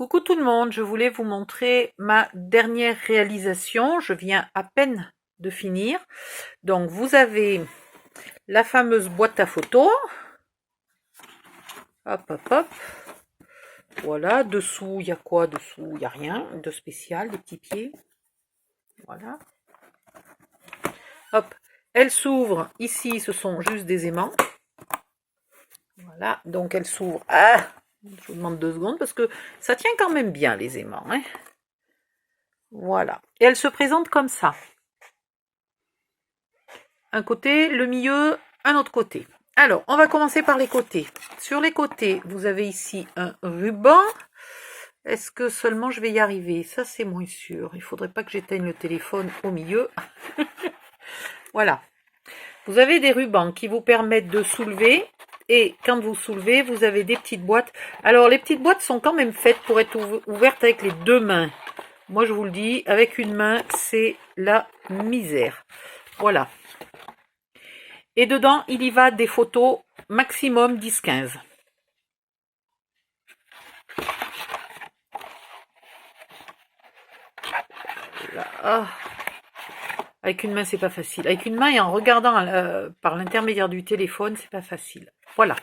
Coucou tout le monde, je voulais vous montrer ma dernière réalisation. Je viens à peine de finir. Donc vous avez la fameuse boîte à photos. Hop, hop, hop. Voilà, dessous, il y a quoi dessous? Il n'y a rien de spécial, des petits pieds. Voilà. Hop, elle s'ouvre. Ici, ce sont juste des aimants. Voilà, donc elle s'ouvre. Ah, je vous demande 2 secondes parce que ça tient quand même bien les aimants, hein. Voilà. Et elle se présente comme ça. Un côté, le milieu, un autre côté. Alors, on va commencer par les côtés. Sur les côtés, vous avez ici un ruban. Est-ce que seulement je vais y arriver? Ça, c'est moins sûr. Il ne faudrait pas que j'éteigne le téléphone au milieu. Voilà. Vous avez des rubans qui vous permettent de soulever. Et quand vous soulevez, vous avez des petites boîtes. Alors, les petites boîtes sont quand même faites pour être ouvertes avec les 2 mains. Moi, je vous le dis, avec une main, c'est la misère. Voilà. Et dedans, il y va des photos maximum 10-15. Ah. Avec une main, c'est pas facile. Avec une main et en regardant par l'intermédiaire du téléphone, c'est pas facile. Voilà.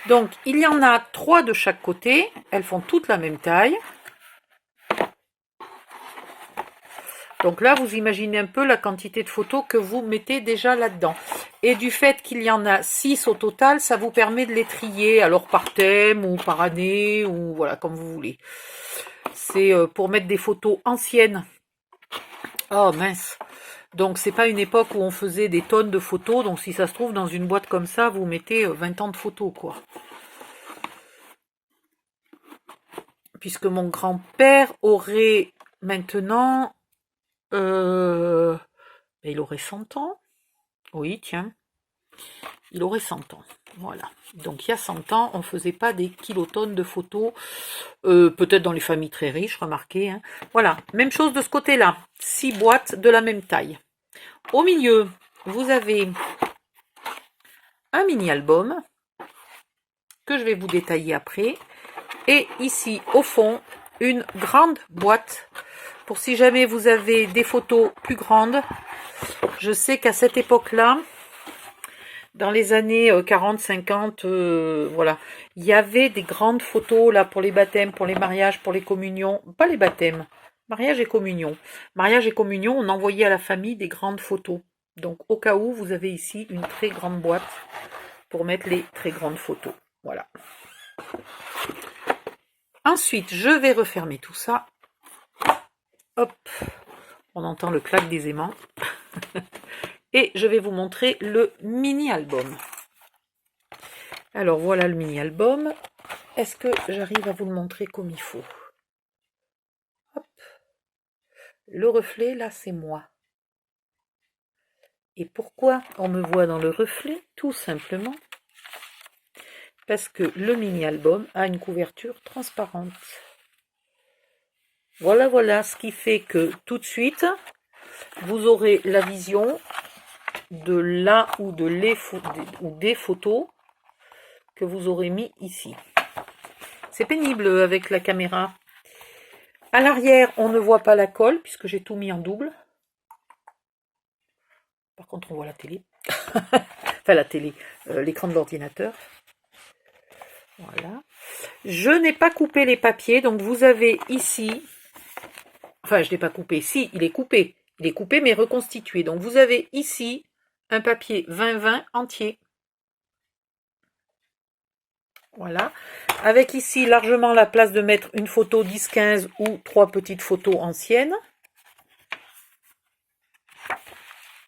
Donc, il y en a 3 de chaque côté. Elles font toutes la même taille. Donc là, vous imaginez un peu la quantité de photos que vous mettez déjà là-dedans. Et du fait qu'il y en a 6 au total, ça vous permet de les trier, alors par thème ou par année, ou voilà, comme vous voulez. C'est pour mettre des photos anciennes. Oh mince. Donc c'est pas une époque où on faisait des tonnes de photos, donc si ça se trouve dans une boîte comme ça, vous mettez 20 ans de photos, quoi. Puisque mon grand-père aurait maintenant... il aurait 100 ans. Oui, tiens. Il aurait 100 ans. Voilà. Donc il y a 100 ans, on ne faisait pas des kilotonnes de photos. Peut-être dans les familles très riches, remarquez. Hein. Voilà. Même chose de ce côté-là. 6 boîtes de la même taille. Au milieu, vous avez un mini-album que je vais vous détailler après. Et ici, au fond, une grande boîte pour si jamais vous avez des photos plus grandes. Je sais qu'à cette époque-là, dans les années 40, 50, voilà, il y avait des grandes photos là pour les baptêmes, pour les mariages, pour les communions. Pas les baptêmes, mariage et communion. Mariage et communion, on envoyait à la famille des grandes photos. Donc au cas où, vous avez ici une très grande boîte pour mettre les très grandes photos. Voilà. Ensuite, je vais refermer tout ça. Hop, on entend le clac des aimants. Et je vais vous montrer le mini-album. Alors voilà le mini-album. Est-ce que j'arrive à vous le montrer comme il faut? Hop. Le reflet, là, c'est moi. Et pourquoi on me voit dans le reflet? Tout simplement parce que le mini-album a une couverture transparente. Voilà, voilà, ce qui fait que tout de suite, vous aurez la vision de la ou des photos que vous aurez mis ici. C'est pénible avec la caméra. À l'arrière, on ne voit pas la colle puisque j'ai tout mis en double. Par contre, on voit la télé. Enfin, la télé, l'écran de l'ordinateur. Voilà. Je n'ai pas coupé les papiers, donc vous avez ici... Enfin, je ne l'ai pas coupé. Si, il est coupé. Il est coupé, mais reconstitué. Donc, vous avez ici un papier 20-20 entier. Voilà. Avec ici largement la place de mettre une photo 10-15 ou 3 petites photos anciennes.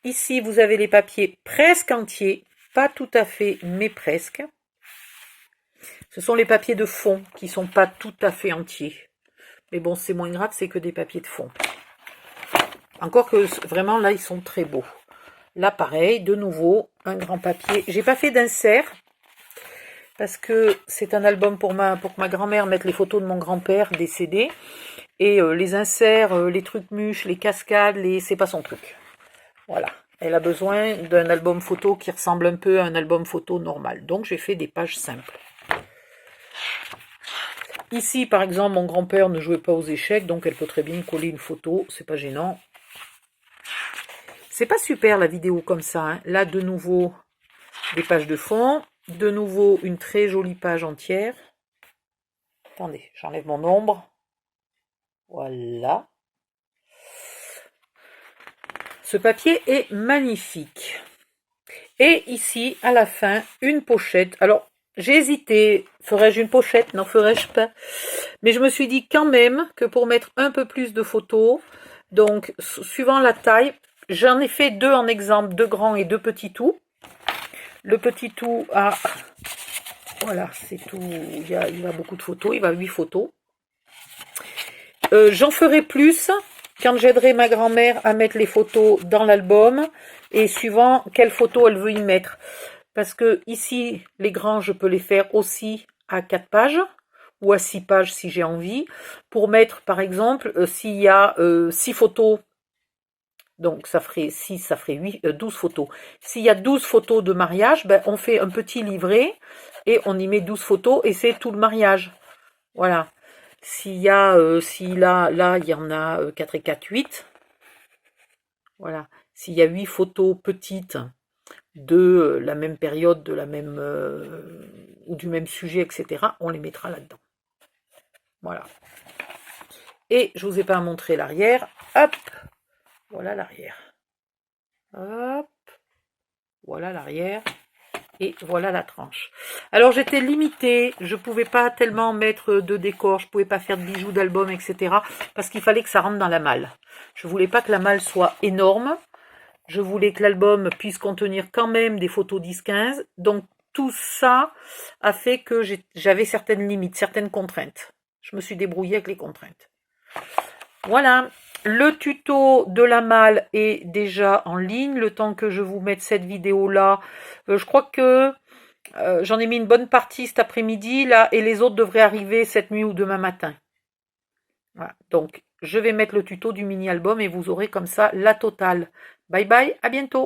Ici, vous avez les papiers presque entiers. Pas tout à fait, mais presque. Ce sont les papiers de fond qui ne sont pas tout à fait entiers. Mais bon, c'est moins grave, c'est que des papiers de fond. Encore que vraiment, là, ils sont très beaux. Là, pareil, de nouveau, un grand papier. J'ai pas fait d'insert parce que c'est un album pour que ma grand-mère mette les photos de mon grand-père décédé. Et les inserts, les trucs mûches, les cascades, c'est pas son truc. Voilà. Elle a besoin d'un album photo qui ressemble un peu à un album photo normal. Donc, j'ai fait des pages simples. Ici, par exemple, mon grand-père ne jouait pas aux échecs, donc elle peut très bien coller une photo, c'est pas gênant. C'est pas super la vidéo comme ça, hein. Là, de nouveau, des pages de fond. De nouveau, une très jolie page entière. Attendez, j'enlève mon ombre. Voilà. Ce papier est magnifique. Et ici, à la fin, une pochette. Alors, j'ai hésité, ferais-je une pochette? N'en ferais-je pas? Mais je me suis dit quand même que pour mettre un peu plus de photos, donc suivant la taille, j'en ai fait deux en exemple, deux grands et deux petits tout. Le petit tout a, voilà, c'est tout, il a beaucoup de photos, il va 8 photos. J'en ferai plus quand j'aiderai ma grand-mère à mettre les photos dans l'album et suivant quelle photo elle veut y mettre. Parce que ici, les grands, je peux les faire aussi à 4 pages ou à 6 pages si j'ai envie. Pour mettre, par exemple, s'il y a 6 photos, donc ça ferait 6, ça ferait 12 photos. S'il y a 12 photos de mariage, ben, on fait un petit livret et on y met 12 photos et c'est tout le mariage. Voilà. S'il y a, là, il y en a 4 et 4, 8. Voilà. S'il y a 8 photos petites de la même période, de la même ou du même sujet, etc., on les mettra là-dedans. Voilà. Et je vous ai pas montré l'arrière. Hop, voilà l'arrière. Hop, voilà l'arrière. Et voilà la tranche. Alors j'étais limitée, je pouvais pas tellement mettre de décor, je pouvais pas faire de bijoux d'album, etc. Parce qu'il fallait que ça rentre dans la malle. Je voulais pas que la malle soit énorme. Je voulais que l'album puisse contenir quand même des photos 10-15. Donc tout ça a fait que j'avais certaines limites, certaines contraintes. Je me suis débrouillée avec les contraintes. Voilà, le tuto de la malle est déjà en ligne. Le temps que je vous mette cette vidéo-là, je crois que j'en ai mis une bonne partie cet après-midi là, et les autres devraient arriver cette nuit ou demain matin. Voilà, donc je vais mettre le tuto du mini-album et vous aurez comme ça la totale. Bye bye, à bientôt.